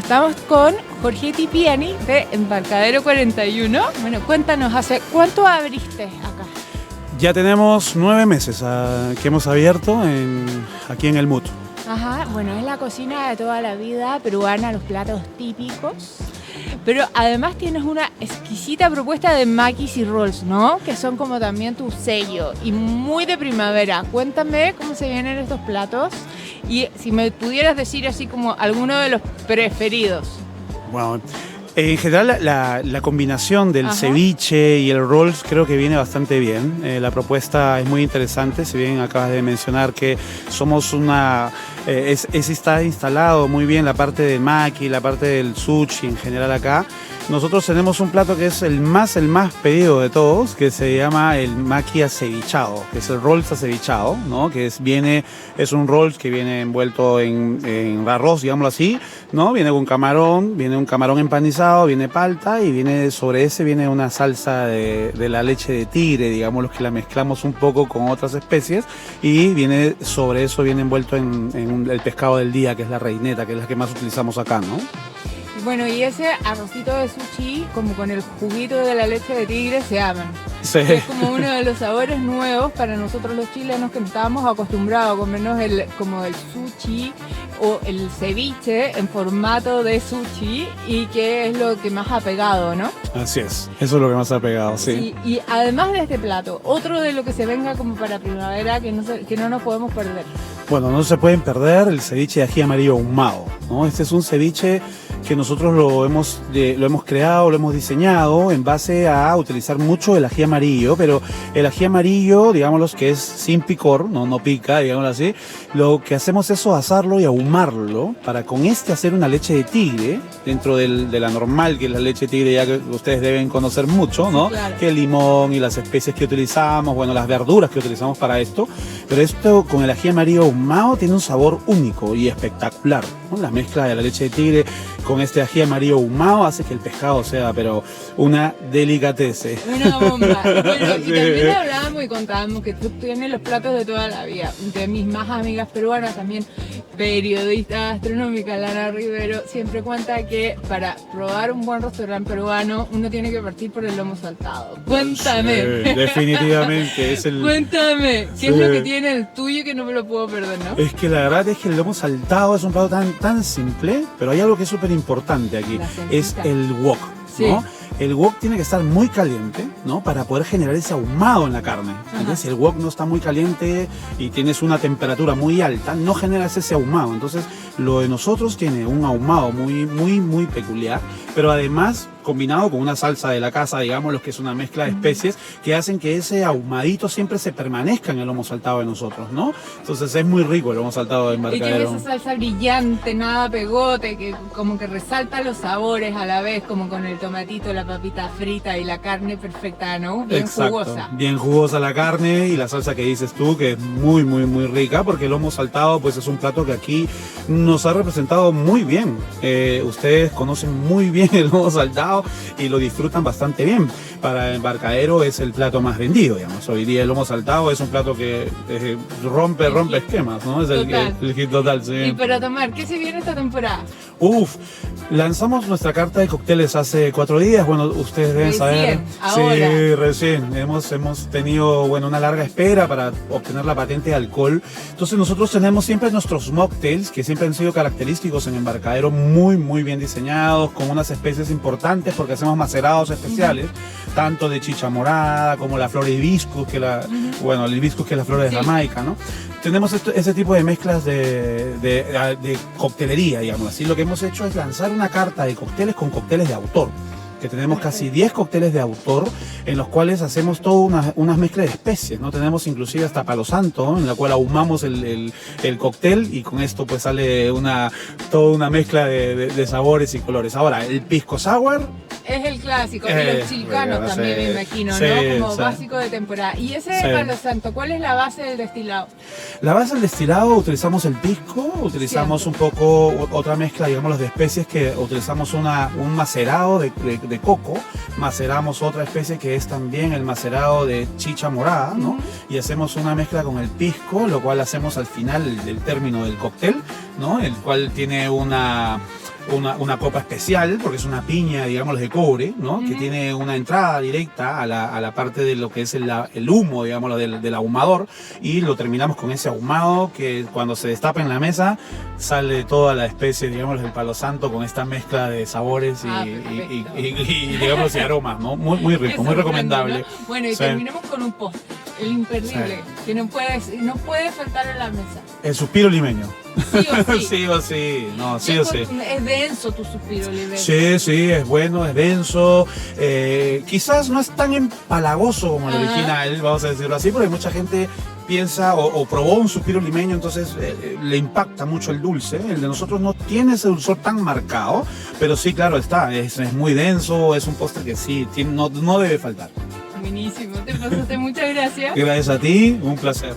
estamos con Jorge Tipiani de Embarcadero 41. Bueno, cuéntanos, ¿hace cuánto abriste acá? Ya tenemos 9 meses que hemos abierto aquí en el Mut. Ajá, bueno, es la cocina de toda la vida peruana, los platos típicos. Pero además tienes una exquisita propuesta de maquis y rolls, ¿no? Que son como también tu sello y muy de primavera. Cuéntame cómo se vienen estos platos y si me pudieras decir así como alguno de los preferidos. Bueno, en general la combinación del Ajá. ceviche y el rolls creo que viene bastante bien. La propuesta es muy interesante, si bien acabas de mencionar que somos está instalado muy bien la parte del maqui, la parte del sushi en general acá. Nosotros tenemos un plato que es el más pedido de todos, que se llama el maqui acevichado, que es el rolls acevichado, ¿no? Que es un rolls que viene envuelto en arroz, digámoslo así, ¿no? Viene con camarón, viene un camarón empanizado, viene palta y viene una salsa de la leche de tigre, digamos, que la mezclamos un poco con otras especies y sobre eso viene envuelto en el pescado del día, que es la reineta, que es la que más utilizamos acá, ¿no? Bueno, y ese arrocito de sushi, como con el juguito de la leche de tigre, se aman. Sí. Es como uno de los sabores nuevos para nosotros los chilenos que estábamos acostumbrados a comernos como el sushi o el ceviche en formato de sushi y que es lo que más ha pegado, ¿no? Así es, eso es lo que más ha pegado, sí. Y además de este plato, otro de lo que se venga como para primavera que no nos podemos perder. Bueno, no se pueden perder el ceviche de ají amarillo ahumado, ¿no? Este es un ceviche que nosotros lo hemos creado, lo hemos diseñado en base a utilizar mucho el ají amarillo, pero el ají amarillo, digámoslo, que es sin picor, no pica, digámoslo así, lo que hacemos es asarlo y ahumarlo para con hacer una leche de tigre, dentro de la normal, que es la leche de tigre ya que ustedes deben conocer mucho, ¿no? Sí, claro. Que el limón y las especies que utilizamos, bueno, las verduras que utilizamos para esto, pero esto con el ají amarillo ahumado tiene un sabor único y espectacular, ¿no? La mezcla de la leche de tigre con este ají amarillo ahumado hace que el pescado sea, pero una delicatese. Una bomba. Bueno, Sí. y también hablábamos y contábamos que tú tienes los platos de toda la vida. De mis más amigas peruanas, también periodista gastronómica, Lara Rivero, siempre cuenta que para probar un buen restaurante peruano uno tiene que partir por el lomo saltado. Cuéntame. Sí, definitivamente. Cuéntame, ¿qué es Sí. lo que tiene el tuyo que no me lo puedo perder, no? Es que la verdad es que el lomo saltado es un plato tan simple, pero hay algo que es súper importante aquí, La es salsita. el wok, Sí. ¿no? El wok tiene que estar muy caliente, ¿no? Para poder generar ese ahumado en la carne. Entonces, si el wok no está muy caliente y tienes una temperatura muy alta, no generas ese ahumado. Entonces, lo de nosotros tiene un ahumado muy peculiar, pero además combinado con una salsa de la casa, digamos, que es una mezcla de especies que hacen que ese ahumadito siempre se permanezca en el lomo saltado de nosotros, ¿no? Entonces es muy rico el lomo saltado de Y tiene Embarcadero. esa salsa brillante, nada pegote, que como que resalta los sabores a la vez, como con el tomatito, la papita frita y la carne perfecta, ¿no? Bien jugosa. Bien jugosa la carne y la salsa que dices tú, que es muy rica, porque el lomo saltado pues es un plato que aquí nos ha representado muy bien. Ustedes conocen muy bien el lomo saltado y lo disfrutan bastante bien. Para Embarcadero es el plato más vendido, digamos. Hoy día el lomo saltado es un plato que rompe esquemas, ¿no? Es el hit total, sí. Y para tomar, ¿qué se viene esta temporada? Lanzamos nuestra carta de cócteles hace 4 días. Bueno, ustedes deben saber. Ahora. Sí, recién. Hemos tenido, una larga espera para obtener la patente de alcohol. Entonces nosotros tenemos siempre nuestros mocktails, que siempre han sido característicos en Embarcadero, muy bien diseñados, con unas especies importantes, porque hacemos macerados especiales, tanto de chicha morada como la flor hibiscus, el hibiscus que es la flor de Jamaica, ¿no? Tenemos ese tipo de mezclas de coctelería, digamos así. Lo que hemos hecho es lanzar una carta de cócteles con cócteles de autor, que tenemos casi 10 cócteles de autor en los cuales hacemos toda una mezcla de especies, ¿no? Tenemos inclusive hasta palo santo, ¿no? En la cual ahumamos el cóctel y con esto pues sale toda una mezcla de sabores y colores. Ahora, el pisco sour Es el clásico, y los chilcanos bueno, también, sí, me imagino, sí, ¿no? Como sí. básico de temporada. Y ese Sí. palo santo, ¿cuál es la base del destilado? La base del destilado utilizamos el pisco, utilizamos un poco otra mezcla, digamos, de especies, que utilizamos un macerado de coco, maceramos otra especie que es también el macerado de chicha morada, ¿no? Y hacemos una mezcla con el pisco, lo cual hacemos al final del término del cóctel, ¿no? El cual tiene una copa especial, porque es una piña, digamos, de cobre, ¿no? Que tiene una entrada directa a la parte de lo que es el humo, digamos, del ahumador, y lo terminamos con ese ahumado que cuando se destapa en la mesa sale toda la especie, digamos, del palo santo con esta mezcla de sabores y digamos, y aromas, ¿no? Muy rico, muy recomendable. ¿No? Bueno, y sí. terminamos con un postre, el imperdible, que no puede faltar en la mesa. El suspiro limeño. Sí o sí. Sí o sí, no, sí o sí. Es denso tu suspiro limeño. Sí, es bueno, es denso. Quizás no es tan empalagoso como el original, vamos a decirlo así, porque mucha gente piensa o probó un suspiro limeño, entonces le impacta mucho el dulce. El de nosotros no tiene ese dulzor tan marcado, pero sí, claro está, es muy denso, es un postre que sí, no debe faltar. Buenísimo, te pasaste, muchas gracias. Gracias a ti, un placer.